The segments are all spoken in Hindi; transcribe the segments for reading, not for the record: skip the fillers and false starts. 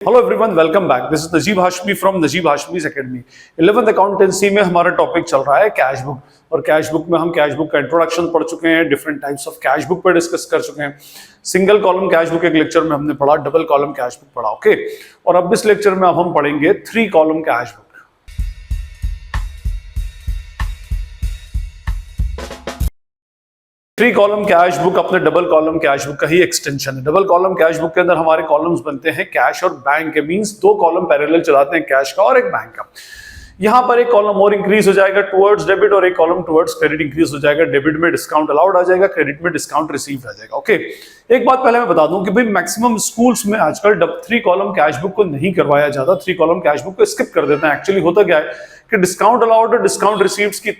Hello everyone, welcome back. This is Najeeb Hashmi from Najeeb Hashmi's academy. 11th accountancy में हमारा टॉपिक चल रहा है कैश बुक, और कैश बुक में हम कैश बुक का इंट्रोडक्शन पढ़ चुके हैं, different types of cash book पर डिस्कस कर चुके हैं। सिंगल कॉलम कैश बुक एक लेक्चर में हमने पढ़ा, डबल कॉलम कैश बुक पढ़ा, ओके। और अब इस लेक्चर में अब हम पढ़ेंगे 3 column cash book. Three column cash book अपने डबल कॉलम कैश बुक का ही एक्सटेंशन है। डबल कॉलम कैश बुक के अंदर हमारे कॉलम्स बनते हैं कैश और बैंक के, मींस 2 कॉलम पैरेलल चलाते हैं, कैश का और एक बैंक का। यहां पर एक कॉलम और इंक्रीज हो जाएगा टुवर्ड्स डेबिट और एक कॉलम टुवर्ड्स क्रेडिट इंक्रीज हो जाएगा। डेबिट में डिस्काउंट अलाउड आ जाएगा, क्रेडिट में डिस्काउंट रिसीव आ जाएगा, ओके। एक बात पहले मैं बता दूं कि भाई मैक्सिमम स्कूल्स में आजकल 3 कॉलम कैश बुक को नहीं करवाया जाता, 3 कॉलम कैश बुक को स्किप कर देते हैं। एक्चुअली होता क्या है कि डिस्काउंट अलाउड और डिस्काउंट रिसीव्ड की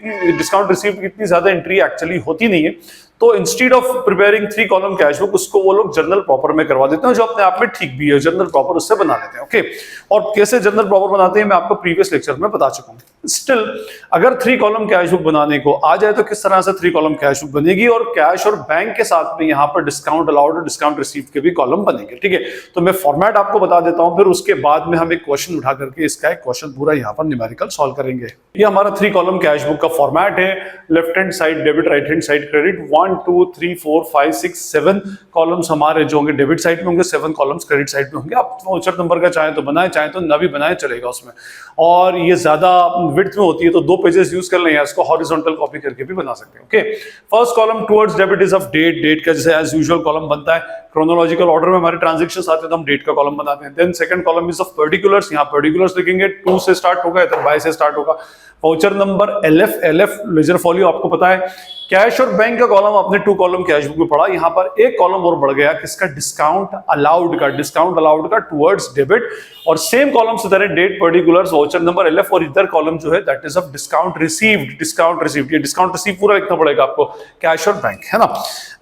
इतनी ज्यादा एंट्री एक्चुअली होती नहीं है, तो instead of preparing 3 column cash book उसको वो लोग जनरल प्रॉपर में करवा देते हैं, जो अपने आप में ठीक भी है। जनरल प्रॉपर उससे बना लेते हैं, ओके। और कैसे जनरल प्रॉपर बनाते हैं मैं आपको प्रीवियस लेक्चर में बता चुका हूं। स्टिल अगर 3 कॉलम कैश बुक बनाने को आ जाए तो किस तरह से 3 कॉलम कैश बुक बनेगी, और कैश और बैंक के साथ में यहाँ पर डिस्काउंट अलाउड और डिस्काउंट रिसीव के भी कॉलम बनेंगे, ठीक है। तो मैं फॉर्मेट आपको बता देता हूं, फिर उसके बाद में हम एक क्वेश्चन उठा करके इसका एक क्वेश्चन पूरा यहाँ पर न्यूमेरिकल सॉल्व करेंगे। ये हमारा 3 कॉलम कैश बुक का फॉर्मेट है। Left hand side debit, right hand side credit. 1 2 3 4 5 6 7 columns हमारे जो होंगे डेबिट साइड में होंगे, 7 कॉलम्स क्रेडिट साइड में होंगे। आप वाउचर नंबर का चाहे तो बनाए, चाहे तो ना भी बनाए चलेगा उसमें। और ये ज्यादा विड्थ में होती है तो 2 पेजेस यूज कर लें, या इसको हॉरिजॉन्टल कॉपी करके भी बना सकते हैं, okay. First column towards debit is of date, date का जैसे एज यूजुअल कॉलम बनता है। क्रोनोलॉजिकल ऑर्डर में हमारे ट्रांजैक्शंस आते हैं तो हम डेट का कॉलम बनाते हैं। Then second column is of particulars, यहाँ पर्टिकुलर्स लिखेंगे, 2 से स्टार्ट होगा, इधर बाय से स्टार्ट होगा। Voucher number LF ledger folio आपको पता है। कैश और बैंक का कॉलम आपने 2 कॉलम कैश बुक में पढ़ा। यहां पर एक कॉलम और बढ़ गया, किसका? डिस्काउंट अलाउड का टुवर्ड्स डेबिट। और सेम कॉलम से तरह date, particulars, voucher number LF, और इधर कॉलम जो है that is of discount received. ये डिस्काउंट रिसीव पूरा लिखना पड़ेगा आपको, कैश और बैंक, है ना।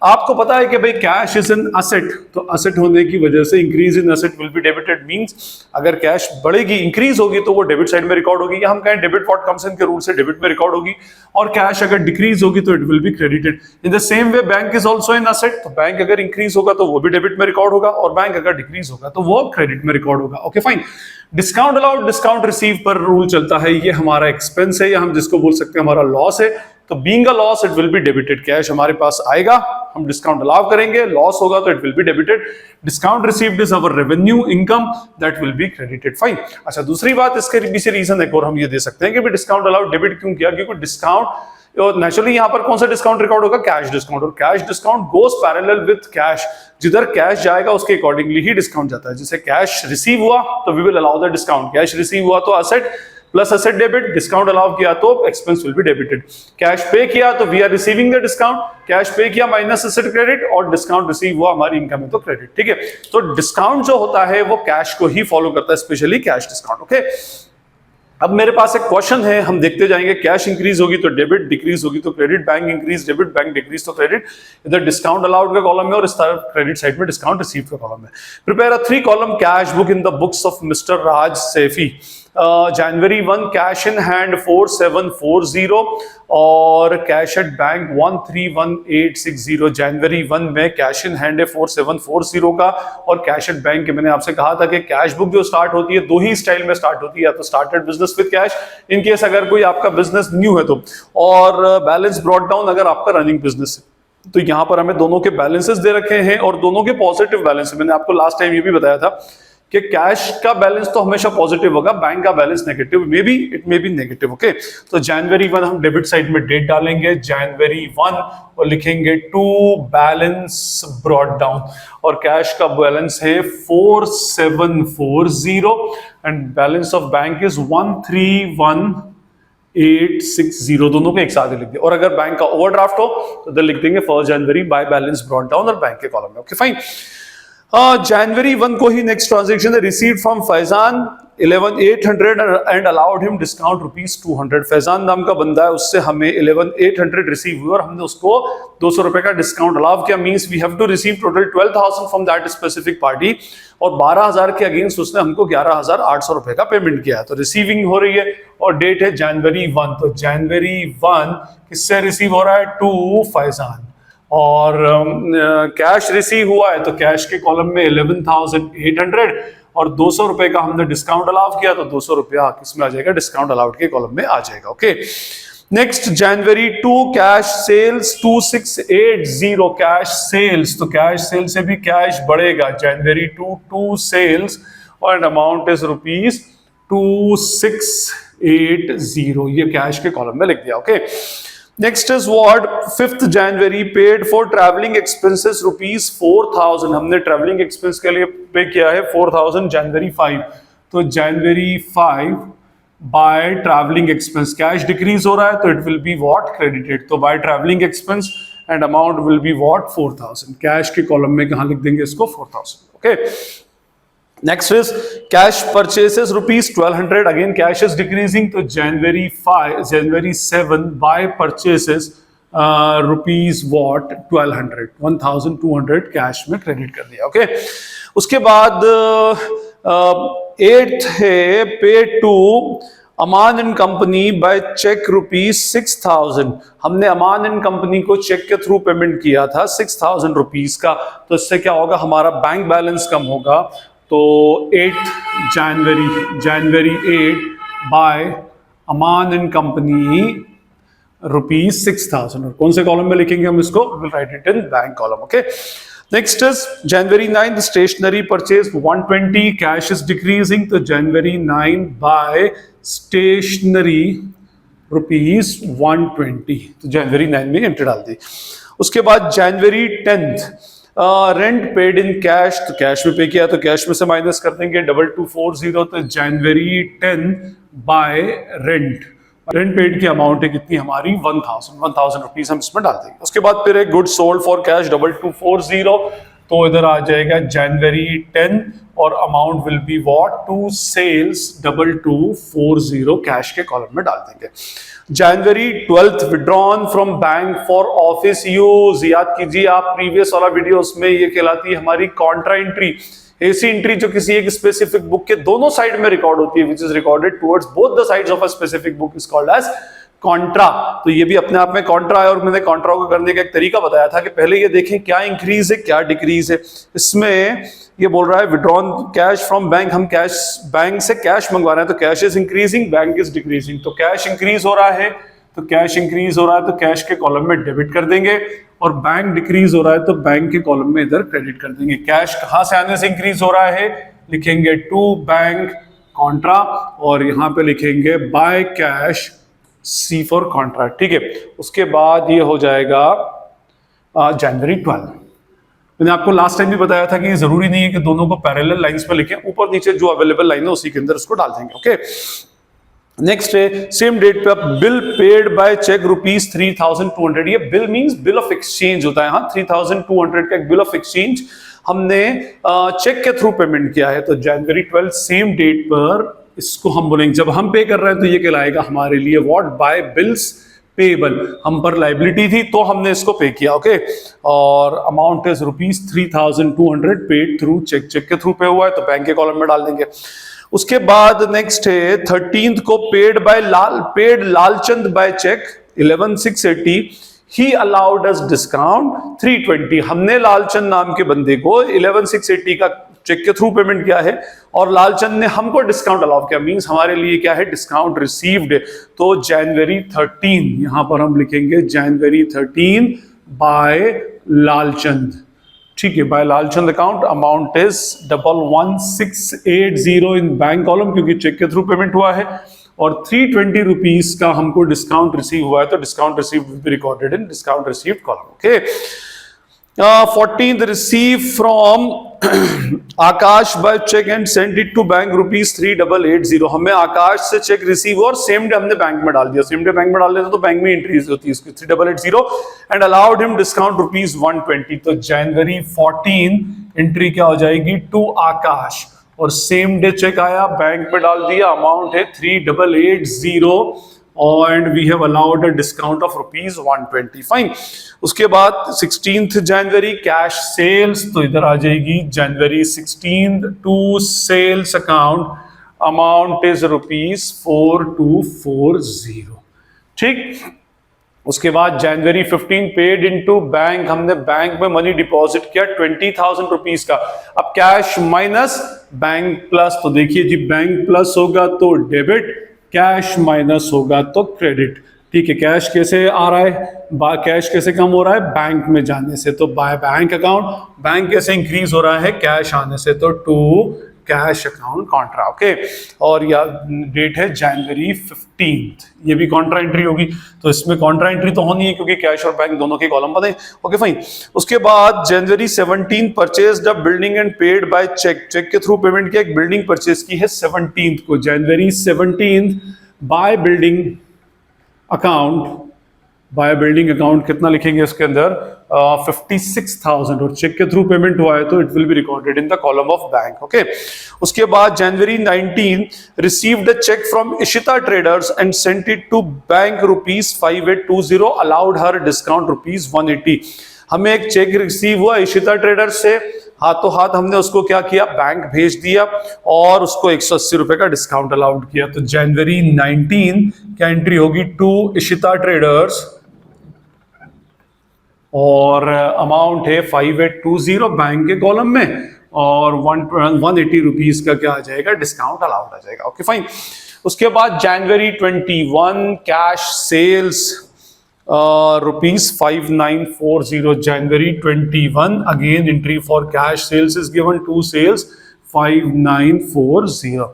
आपको पता है कि भाई कैश इज एन असेट, तो असेट होने की वजह से increase in asset will be debited, means अगर कैश बढ़ेगी, इंक्रीज होगी तो वो डेबिट साइड में रिकॉर्ड होगी, या हम कहें डेबिट व्हाट कम्स इन के रूल से डेबिट में रिकॉर्ड होगी। और कैश अगर डिक्रीज होगी तो it will be credited. In the same way bank is also an asset, तो बैंक अगर इंक्रीज होगा तो वो भी डेबिट में रिकॉर्ड होगा, और बैंक अगर डिक्रीज होगा तो वो क्रेडिट में रिकॉर्ड होगा, okay fine. Discount allowed discount receive पर रूल चलता है, ये हमारा एक्सपेंस है, या हम जिसको बोल सकते हैं हमारा लॉस है। तो being a loss it will be debited. Cash हमारे पास आएगा, हम डिस्काउंट अलाउ करेंगे, लॉस होगा तो it will be debited. Discount received is our revenue income, that will be credited, fine. अच्छा, दूसरी बात इसके पीछे रीजन एक और हम ये दे सकते हैं कि डिस्काउंट अलाउड डेबिट क्यों किया, क्योंकि डिस्काउंट नेचुरली यहां पर कौन सा डिस्काउंट रिकॉर्ड होगा? Cash discount. और cash discount goes parallel with cash, जिधर कैश जाएगा उसके अकॉर्डिंगली ही डिस्काउंट जाता है। जैसे कैश रिसीव हुआ तो we will allow the discount, cash receive हुआ तो asset plus asset debit, discount allow किया तो expense will be debited. Cash pay किया तो we are receiving the discount, cash pay किया माइनस असेट क्रेडिट, और डिस्काउंट रिसीव हुआ हमारी इनकम है तो क्रेडिट, ठीक है। तो डिस्काउंट जो होता है वो कैश को ही फॉलो करता है, स्पेशली कैश डिस्काउंट, ओके। अब मेरे पास एक क्वेश्चन है, हम देखते जाएंगे। कैश इंक्रीज होगी तो डेबिट, डिक्रीज होगी तो credit, bank increase debit, bank decrease तो क्रेडिट। इधर डिस्काउंट अलाउड का कॉलम है और इस तरफ क्रेडिट साइड में डिस्काउंट रिसीव का कॉलम है। Prepare a 3 column cash book in the books of mister Raj Saifi. January 1 cash in hand 4740 और कैश एट बैंक 131860। जनवरी 1 में कैश इन हैंड है 4740 का, और कैश एट बैंक के मैंने आपसे कहा था कि कैश बुक जो स्टार्ट होती है 2 ही स्टाइल में स्टार्ट होती है, या तो started business with cash in case अगर कोई आपका बिजनेस न्यू है तो, और बैलेंस ब्रॉट डाउन अगर आपका रनिंग बिजनेस है। तो यहां पर हमें दोनों के बैलेंसेस दे रखे हैं और दोनों के पॉजिटिव बैलेंस है। मैंने आपको लास्ट टाइम ये भी बताया था कि कैश का बैलेंस तो हमेशा पॉजिटिव होगा, बैंक का balance negative, may be it may be negative, okay. तो जनवरी 1 हम डेबिट साइड में डेट डालेंगे, जनवरी 1, और लिखेंगे टू बैलेंस ब्रॉट डाउन, और कैश का बैलेंस है 4740 and balance of bank is 131860। दोनों को एक साथ लिख दिया। और अगर बैंक का ओवरड्राफ्ट हो तो इधर लिख देंगे 1 जनवरी बाय बैलेंस ब्रॉट डाउन, और बैंक के कॉलम में, ओके फाइन। जनवरी 1 को ही नेक्स्ट ट्रांजेक्शन है, received from Faizan 11,800 and allowed him discount ₹200। Faizan नाम का बंदा है, उससे हमें 11,800 रिसीव हुआ और हमने उसको 200 रुपए का डिस्काउंट अलाउ किया। Means we have to receive total 12,000 from that specific party, और 12,000 के अगेंस्ट उसने हमको 11,800 रुपए का पेमेंट किया। तो रिसीविंग हो रही है और डेट है जनवरी 1। तो जनवरी 1 किससे रिसीव हो रहा है? टू फैजान। और कैश रिसीव हुआ है तो कैश के कॉलम में 11,800 और 200 रुपए का हमने डिस्काउंट अलाउ किया तो 200 रुपया किसमें आ जाएगा, डिस्काउंट अलाउड के कॉलम में आ जाएगा। ओके, नेक्स्ट जनवरी 2 कैश सेल्स 2680 कैश सेल्स, तो कैश सेल से भी कैश बढ़ेगा। जनवरी 2 सेल्स और अमाउंट इज रुपीज 2680, ये कैश के कॉलम में लिख दिया। Okay, next is what 5th January paid for travelling expenses rupees 4000, हमने ट्रैवलिंग एक्सपेंस के लिए पे किया है 4000 जनवरी 5, तो January 5 by travelling expense cash decrease हो रहा है तो it will be what credited, तो by travelling expense and amount will be what 4000, cash के कॉलम में कहां लिख देंगे इसको 4000। Okay, next is cash purchases rupees 1200, again cash is decreasing तो January 7 by purchases rupees what 1200 cash में क्रेडिट कर दिया। ओके, उसके बाद 8th है pay to Aman and company by cheque rupees 6000, हमने अमान एंड कंपनी को चेक के थ्रू पेमेंट किया था 6000 रुपीज का, तो इससे क्या होगा, हमारा बैंक बैलेंस कम होगा। तो 8th January 8 by Aman and company rupees 6000, और कौन से कॉलम में लिखेंगे हम इसको, will write it in bank column. Okay, next is January 9 stationery purchase 120 cash is decreasing, तो जनवरी 9 बाय स्टेशनरी रुपीज 120, तो जनवरी 9 में एंट्री डाल दी। उसके बाद जनवरी 10 रेंट पेड इन कैश, तो कैश में पे किया तो कैश में से माइनस कर देंगे 2240, तो जनवरी 10 बाय रेंट पेड की अमाउंट है कितनी हमारी 1000 रुपीज हम इसमें डाल देंगे। उसके बाद फिर एक गुड सोल्ड फॉर कैश 2240, तो इधर आ जाएगा जनवरी 10 और amount will be what to sales 2240, cash के कॉलम में डाल देंगे। January 12 withdrawn from bank for office use, याद कीजिए आप प्रीवियस वाला वीडियो, उसमें ये कहलाती है हमारी कॉन्ट्रा एंट्री, ऐसी एंट्री जो किसी एक स्पेसिफिक बुक के दोनों साइड में रिकॉर्ड होती है, which is recorded towards both the sides of a specific book, is called as contra. तो ये भी अपने आप में कॉन्ट्रा है, और मैंने कॉन्ट्रा को करने का एक तरीका बताया था कि पहले ये देखें क्या इंक्रीज है क्या डिक्रीज है। इसमें ये बोल रहा है विड्रॉन कैश फ्रॉम बैंक, हम कैश बैंक से कैश मंगवा रहे हैं तो cash is increasing, bank is decreasing, तो कैश इंक्रीज हो रहा है तो कैश इंक्रीज हो रहा है तो कैश के कॉलम में डेबिट कर देंगे, और बैंक डिक्रीज हो रहा है तो बैंक के कॉलम में इधर क्रेडिट कर देंगे। कैश कहां से आने से इंक्रीज हो रहा है, लिखेंगे टू बैंक कॉन्ट्रा, और यहां पे लिखेंगे by cash C for contra, ठीक है। उसके बाद ये हो जाएगा जनवरी 12। मैंने आपको लास्ट टाइम भी बताया था कि जरूरी नहीं है कि दोनों को पैरेलल लाइंस में लिखें, ऊपर नीचे जो अवेलेबल लाइन है उसी के अंदर उसको डाल देंगे। ओके, नेक्स्ट है सेम डेट पे आप bill paid by cheque rupees 3200, ये bill means bill of exchange होता है। हाँ, 3200 का एक बिल ऑफ एक्सचेंज हमने चेक के थ्रू पेमेंट किया है, तो जनवरी 12 सेम डेट पर इसको हम बोलेंगे, जब हम पे कर रहे हैं तो ये कहलाएगा हमारे लिए व्हाट बाय बिल्स पेबल, हम पर लाइबिलिटी थी तो हमने इसको पे किया। ओके, और amount is rupees 3200 paid through cheque, cheque के थ्रू पे हुआ है तो बैंक के कॉलम में डाल देंगे। उसके बाद नेक्स्ट है 13th को पेड लालचंद बाय चेक 11680, ही अलाउड अस डिस्काउंट 320, हमने लालचंद नाम के बंदे को 11680 का चेक के थ्रू पेमेंट किया है और लालचंद ने हमको डिस्काउंट अलाउ किया, मींस हमारे लिए क्या है, डिस्काउंट रिसीव्ड है। तो जनवरी 13 यहां पर हम लिखेंगे जनवरी 13 बाय लालचंद, ठीक है, by Lalchand account, amount is 11680 in bank column क्योंकि चेक के थ्रू पेमेंट हुआ है, और 320 रुपीज का हमको डिस्काउंट रिसीव हुआ है तो discount receive will be recorded in discount received column. Okay, 14th receive from Akash by cheque and send it to bank rupees 3880, हमें आकाश से चेक रिसीव और सेम डे हमने बैंक में डाल दिया, सेम डे बैंक में डाल देते तो बैंक में एंट्री होती है इसकी 3880, and allowed him discount rupees 120, तो जनवरी 14 एंट्री क्या हो जाएगी टू आकाश, और सेम डे चेक आया बैंक में डाल दिया, अमाउंट है 3880 and we have allowed a discount of rupees 120, fine। उसके बाद 16th जनवरी कैश सेल्स, तो इधर आ जाएगी January 16 to sales account, amount is rupees 4240, ठीक। उसके बाद जनवरी 15 पेड इनटू बैंक, हमने बैंक में मनी डिपॉजिट किया 20,000 रुपीज का। अब कैश माइनस बैंक प्लस, तो देखिए जी बैंक प्लस होगा तो डेबिट, कैश माइनस होगा तो क्रेडिट। ठीक है, कैश कैसे आ रहा है, कैश कैसे कम हो रहा है, बैंक में जाने से, तो बाय बैंक अकाउंट, बैंक कैसे इंक्रीज हो रहा है, कैश आने से, तो to cash account contra. Okay, और या डेट है जनवरी 15, ये भी कॉन्ट्रा एंट्री होगी, तो इसमें कॉन्ट्रा एंट्री तो होनी है क्योंकि कैश और बैंक दोनों के कॉलम बने। Okay fine. उसके बाद January 17 purchased a building and paid by cheque, cheque के थ्रू पेमेंट किया, एक बिल्डिंग परचेज की है 17 को, January 17 by building account, by building account कितना लिखेंगे इसके अंदर 56,000, और चेक के थ्रू पेमेंट हुआ है तो it will be recorded in the column of bank. Okay, उसके बाद January 19 received a cheque from Ishita Traders and sent it to bank ₹5820, allowed her discount ₹180। हमें एक चेक रिसीव हुआ इशिता ट्रेडर्स से, हाथों हाथ हमने उसको क्या किया, बैंक भेज दिया और उसको 180 रुपए का डिस्काउंट अलाउड किया। तो जनवरी 19 क्या एंट्री होगी, टू इशिता ट्रेडर्स और अमाउंट है 5820 बैंक के कॉलम में, और 180 रुपीज का क्या आ जाएगा, डिस्काउंट अलाउड आ जाएगा। Okay fine. उसके बाद January 21 cash sales ₹5940, January 21 again entry for cash sales is given, to sales 5940।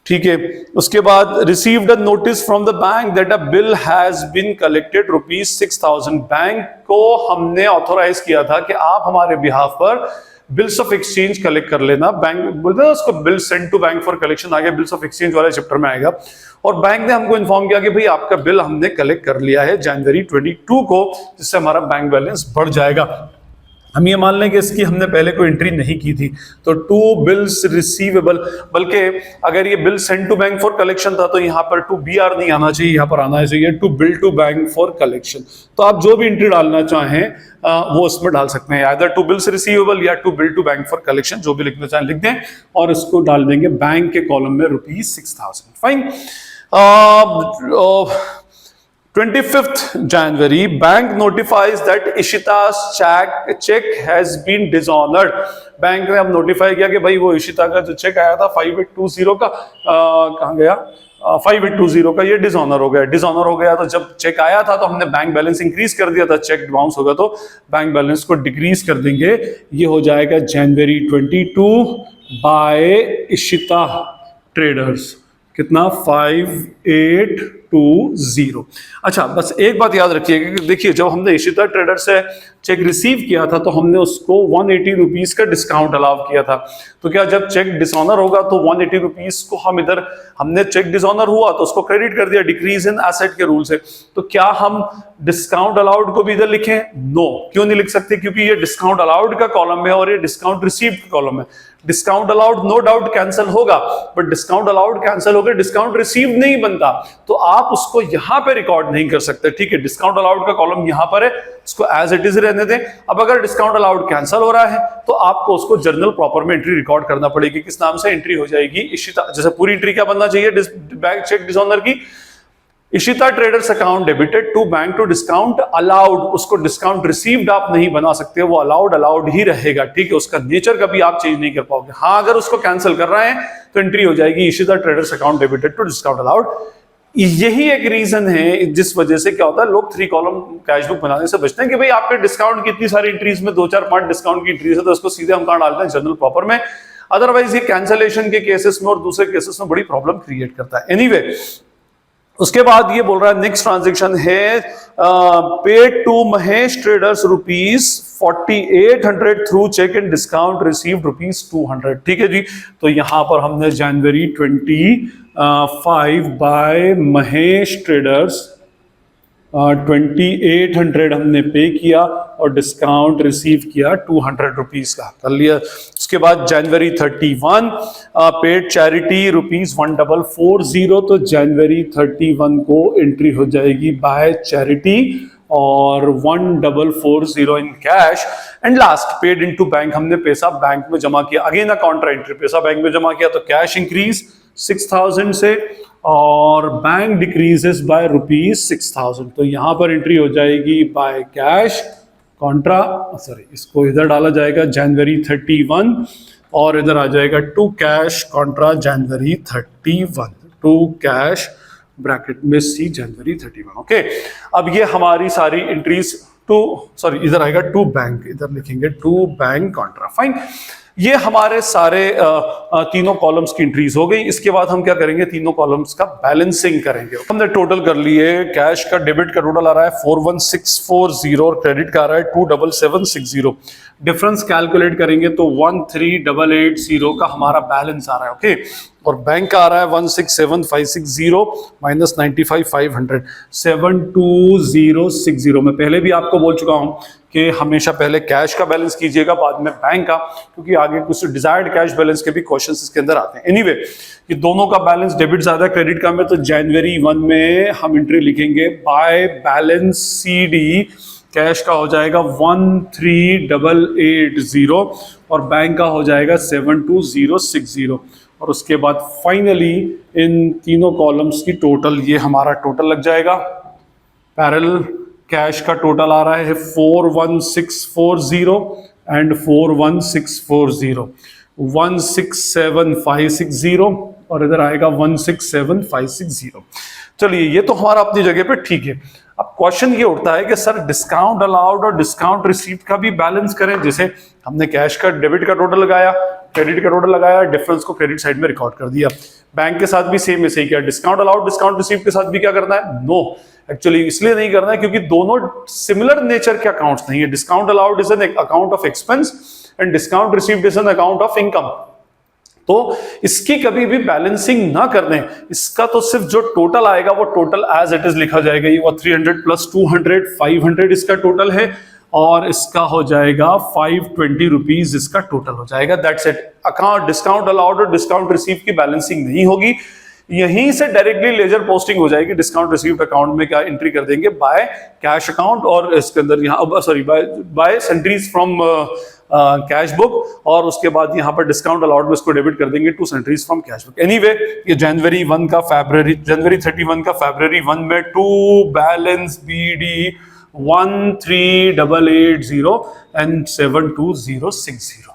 ठीक है, उसके बाद received a notice from the bank that a bill has been collected ₹6000, bank को हमने ऑथोराइज किया था कि आप हमारे बिहाफ पर बिल्स ऑफ एक्सचेंज कलेक्ट कर लेना। बैंक बोलते हैं उसको bill send to bank for collection, आगे बिल्स ऑफ एक्सचेंज वाले चैप्टर में आएगा। और बैंक ने हमको इन्फॉर्म किया कि भाई आपका बिल हमने कलेक्ट कर लिया है जनवरी 22 को, जिससे हमारा बैंक बैलेंस बढ़ जाएगा। हम ये मान लें कि इसकी हमने पहले कोई एंट्री नहीं की थी, तो टू बिल्स रिसीवेबल, बल्कि अगर ये bill send to bank for collection था तो यहाँ पर टू BR नहीं आना चाहिए, यहाँ पर आना चाहिए to bill to bank for collection. तो आप जो भी एंट्री डालना चाहें वो उसमें डाल सकते हैं, आइदर टू बिल्स रिसीवेबल या to bill to bank for collection, जो भी लिखना चाहें लिख दें और इसको डाल देंगे बैंक के कॉलम में ₹6000। Fine. 25th January, bank notifies that Ishita's check has been dishonored. Bank ने अब नोटिफाई किया कि भाई वो इशिता का जो चेक आया था 5820 का कहाँ गया, 5820 का ये डिसऑनर हो गया। डिसऑनर हो गया तो जब चेक आया था तो हमने बैंक बैलेंस इंक्रीज कर दिया था, चेक बाउंस होगा तो बैंक बैलेंस को डिक्रीज कर देंगे। ये हो जाएगा जनवरी 22 बाय इशिता ट्रेडर्स, कितना 5820। अच्छा, बस एक बात याद रखिएगा कि देखिए जब हमने इशिता ट्रेडर से चेक रिसीव किया था तो हमने उसको 180 रुपीज का डिस्काउंट अलाउ किया था। तो क्या जब चेक डिसऑनर होगा तो 180 रुपीज को हम इधर, हमने चेक डिसऑनर हुआ तो उसको क्रेडिट कर दिया डिक्रीज इन एसेट के रूल से, तो क्या हम डिस्काउंट अलाउड को भी इधर लिखें? नो, क्यों नहीं लिख सकते, क्योंकि ये डिस्काउंट अलाउड का कॉलम है और ये डिस्काउंट रिसीव्ड का कॉलम है। Discount allowed no doubt cancel होगा, बट डिस्काउंट अलाउड कैंसिल होकर डिस्काउंट रिसीव्ड नहीं बनता, तो आप उसको यहां पे रिकॉर्ड नहीं कर सकते। ठीक है, डिस्काउंट अलाउड का कॉलम यहां पर है, उसको एज इट इज रहने दें। अब अगर डिस्काउंट अलाउड कैंसिल हो रहा है तो आपको उसको जर्नल प्रॉपर में एंट्री रिकॉर्ड करना पड़ेगी। किस नाम से एंट्री हो जाएगी? इशिता, जैसे पूरी एंट्री क्या बनना चाहिए बैंक चेक डिसऑनर की, Ishita Traders account debited to bank to discount allowed, उसको डिस्काउंट रिसीव्ड आप नहीं बना सकते, वो अलाउड ही रहेगा। ठीक है, उसका नेचर कभी आप चेंज नहीं कर पाओगे। हाँ, अगर उसको कैंसिल कर रहे हैं तो एंट्री हो जाएगी Ishita Traders account debited to discount allowed. यही एक रीजन है जिस वजह से क्या होता है, लोग 3 कॉलम कैश बुक बनाने से बचते हैं कि भाई आपके डिस्काउंट की इतनी सारी एंट्रीज में 2-4-5 डिस्काउंट की एंट्रीज है तो उसको सीधे हम कहां डालते हैं, जर्नल प्रॉपर में। अदरवाइज ये कैंसिलेशन के केसेस में और दूसरे केसेस में बड़ी प्रॉब्लम क्रिएट करता है। एनीवे, उसके बाद ये बोल रहा है नेक्स्ट ट्रांजेक्शन है paid to Mahesh Traders ₹4800 through cheque and discount received ₹200। ठीक है जी, तो यहां पर हमने जनवरी 25 बाय महेश ट्रेडर्स 2800 हमने पे किया और डिस्काउंट रिसीव किया 200 रुपीज का, कर लिया। उसके बाद जनवरी 31 पेड चैरिटी ₹1440, तो जनवरी 31 को एंट्री हो जाएगी बाय चैरिटी और 1440 in cash. And last paid into bank, हमने पैसा बैंक में जमा किया, अगेन अ कॉन्ट्रा एंट्री, पैसा बैंक में जमा किया तो कैश इंक्रीज 6000 से और बैंक डिक्रीजेस बाय ₹6,000, तो यहां पर एंट्री हो जाएगी बाय कैश कॉन्ट्रा, सॉरी इसको इधर डाला जाएगा January 31 और इधर आ जाएगा to cash contra January 31, to cash bracket में सी January 31। ओके, अब ये हमारी सारी एंट्रीज इधर आएगा टू बैंक, इधर लिखेंगे टू बैंक कॉन्ट्रा, फाइन। ये हमारे सारे तीनों कॉलम्स की एंट्रीज हो गई। इसके बाद हम क्या करेंगे, तीनों कॉलम्स का बैलेंसिंग करेंगे। हमने टोटल कर लिए, कैश का डेबिट का टोटल आ रहा है 41,640 और क्रेडिट का आ रहा है 27760। डिफरेंस कैलकुलेट करेंगे तो 13,880 का हमारा बैलेंस आ रहा है। ओके, और बैंक का आ रहा है 167560 माइनस 95,500, 72060। मैं पहले भी आपको बोल चुका हूं कि हमेशा पहले कैश का बैलेंस कीजिएगा, बाद में बैंक का, क्योंकि आगे कुछ डिजायर्ड कैश बैलेंस के भी क्वेश्चंस इसके अंदर आते हैं। एनीवे, ये दोनों का बैलेंस डेबिट ज्यादा क्रेडिट कम है, तो January 1 में हम एंट्री लिखेंगे बाय बैलेंस CD। कैश का हो जाएगा 13,880 और बैंक का हो जाएगा 72060। और उसके बाद फाइनली इन तीनों कॉलम्स की टोटल, ये हमारा टोटल लग जाएगा। पैरेलल कैश का टोटल आ रहा है 41640 एंड 41640, 167560 और इधर आएगा 167560। चलिए, ये तो हमारा अपनी जगह पे ठीक है। अब क्वेश्चन ये उठता है कि सर डिस्काउंट अलाउड और डिस्काउंट रिसीव्ड का भी बैलेंस करें। जैसे हमने कैश का डेबिट का टोटल लगाया, क्रेडिट का टोटल लगाया, डिफरेंस को क्रेडिट साइड में रिकॉर्ड कर दिया। बैंक के साथ भी सेम ऐसे ही किया। डिस्काउंट अलाउड डिस्काउंट रिसीव्ड के साथ भी क्या करना है? नो, एक्चुअली इसलिए नहीं करना है क्योंकि दोनों सिमिलर नेचर के अकाउंट्स नहीं है। Discount allowed is an account of expense and discount received is an account of income. तो इसकी कभी भी बैलेंसिंग ना कर दें। इसका तो सिर्फ जो टोटल आएगा वो टोटल एज इट इज लिखा जाएगा। ये वो 300 प्लस 200 500 इसका टोटल है और इसका हो जाएगा 520 रुपीज इसका टोटल हो जाएगा। That's it. Account discount allowed और डिस्काउंट रिसीव की बैलेंसिंग नहीं होगी, यहीं से डायरेक्टली लेजर पोस्टिंग हो जाएगी। डिस्काउंट रिसीव्ड अकाउंट में क्या एंट्री कर देंगे बाय कैश अकाउंट और इसके अंदर यहाँ sorry by sundries from cash book और उसके बाद यहाँ पर डिस्काउंट अलाउड में इसको डेबिट कर देंगे to sundries from cash book. Anyway, ये January 1 का January 31 का February 1 में टू बैलेंस BD 13,880 एंड 72060,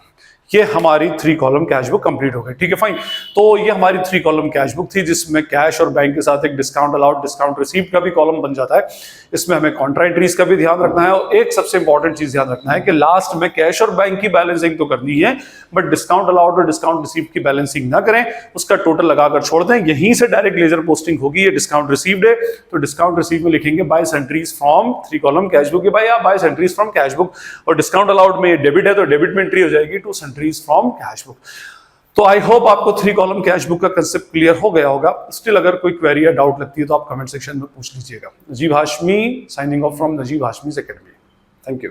ये हमारी 3 कॉलम कैश बुक कंप्लीट हो गई। ठीक है, फाइन। तो ये हमारी 3 कॉलम कैश बुक थी जिसमें कैश और बैंक के साथ एक डिस्काउंट अलाउड डिस्काउंट रिसीव्ड का भी कॉलम बन जाता है। इसमें हमें कॉन्ट्रा एंट्रीज का भी ध्यान रखना है और एक सबसे इंपॉर्टेंट चीज ध्यान रखना है कि लास्ट में कैश और बैंक की बैलेंसिंग तो करनी है, बट डिस्काउंट अलाउड और डिस्काउंट रिसीव्ड की बैलेंसिंग ना करें, उसका टोटल लगाकर छोड़ दें। यहीं से डायरेक्ट लेजर पोस्टिंग होगी। ये डिस्काउंट रिसीव्ड है तो डिस्काउंट रिसीव में लिखेंगे by sundries from 3 column cash book या by sundries from cash book, और डिस्काउंट अलाउड में डेबिट है तो डेबिट में एंट्री हो जाएगी to sundries from cash book. तो आई होप आपको 3 कॉलम कैश बुक का कंसेप्ट क्लियर हो गया होगा। स्टिल अगर कोई क्वेरी या डाउट लगती है तो आप कमेंट सेक्शन में पूछ लीजिएगा। Najeeb Hashmi signing off from Najeeb Hashmi's academy. Thank you.